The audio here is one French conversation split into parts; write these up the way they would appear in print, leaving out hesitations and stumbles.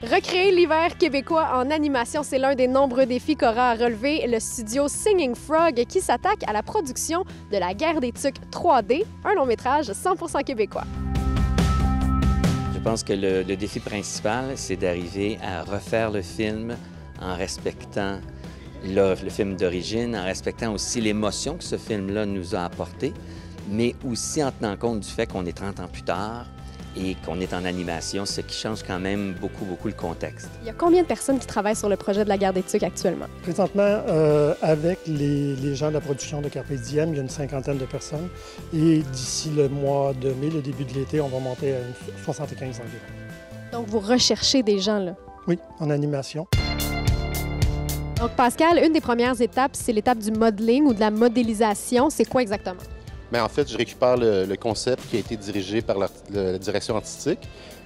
Recréer l'hiver québécois en animation, c'est l'un des nombreux défis qu'aura à relever le studio Singing Frog qui s'attaque à la production de La Guerre des Tucs 3D, un long-métrage 100% québécois. Je pense que le défi principal, c'est d'arriver à refaire le film en respectant le film d'origine, en respectant aussi l'émotion que ce film-là nous a apporté, mais aussi en tenant compte du fait qu'on est 30 ans plus tard et qu'on est en animation, ce qui change quand même beaucoup le contexte. Il y a combien de personnes qui travaillent sur le projet de La Guerre des Tucs actuellement? Présentement, avec les gens de la production de Carpe Diem, il y a une cinquantaine de personnes. Et d'ici le mois de mai, le début de l'été, on va monter à 75 environ. Donc, vous recherchez des gens, là? Oui, en animation. Donc, Pascal, une des premières étapes, c'est l'étape du modeling ou de la modélisation. C'est quoi exactement? Bien, en fait, je récupère le concept qui a été dirigé par la direction artistique.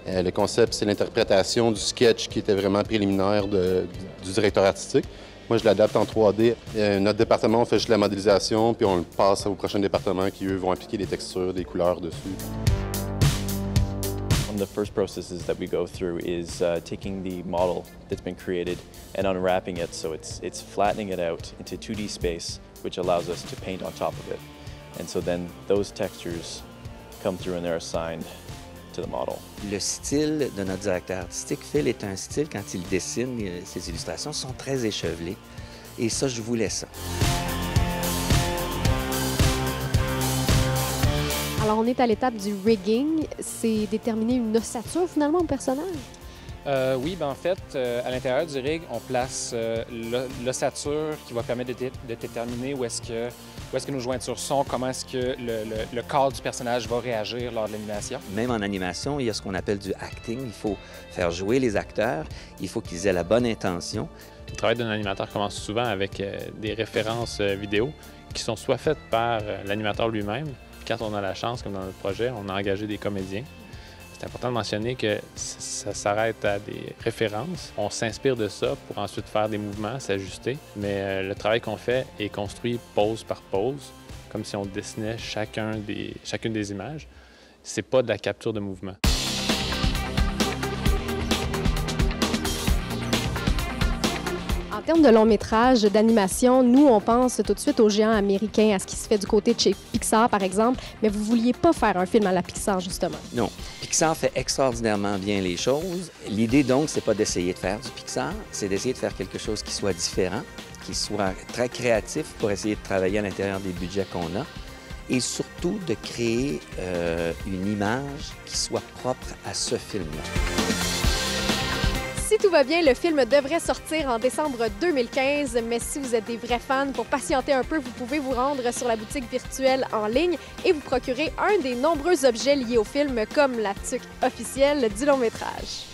Le concept, c'est l'interprétation du sketch qui était vraiment préliminaire du directeur artistique. Moi, je l'adapte en 3D. Notre département, on fait juste la modélisation, puis on le passe au prochain département qui, eux, vont appliquer des textures, des couleurs dessus. One of the first processes that we go through is taking the model that's been created and unwrapping it, so it's flattening it out into 2D space, which allows us to paint on top of it. And so then those textures come through and they're assigned to the model. Le style de notre directeur artistique, Phil, est un style, quand il dessine ses illustrations, sont très échevelées. Et ça, je voulais ça. Alors, on est à l'étape du rigging. C'est déterminer une ossature, finalement, au personnage? Oui, en fait, à l'intérieur du rig, on place l'ossature qui va permettre de déterminer où est-ce que nos jointures sont, comment est-ce que le corps du personnage va réagir lors de l'animation. Même en animation, il y a ce qu'on appelle du acting. Il faut faire jouer les acteurs, il faut qu'ils aient la bonne intention. Le travail d'un animateur commence souvent avec des références vidéo qui sont soit faites par l'animateur lui-même. Quand on a la chance, comme dans notre projet, on a engagé des comédiens. C'est important de mentionner que ça s'arrête à des références. On s'inspire de ça pour ensuite faire des mouvements, s'ajuster. Mais le travail qu'on fait est construit pose par pose, comme si on dessinait chacune des images. C'est pas de la capture de mouvement. En termes de long métrage, d'animation, nous, on pense tout de suite aux géants américains, à ce qui se fait du côté de chez Pixar, par exemple, mais vous vouliez pas faire un film à la Pixar, justement. Non. Pixar fait extraordinairement bien les choses. L'idée, donc, c'est pas d'essayer de faire du Pixar, c'est d'essayer de faire quelque chose qui soit différent, qui soit très créatif pour essayer de travailler à l'intérieur des budgets qu'on a et surtout de créer une image qui soit propre à ce film-là. Si tout va bien, le film devrait sortir en décembre 2015, mais si vous êtes des vrais fans, pour patienter un peu, vous pouvez vous rendre sur la boutique virtuelle en ligne et vous procurer un des nombreux objets liés au film, comme la tuque officielle du long-métrage.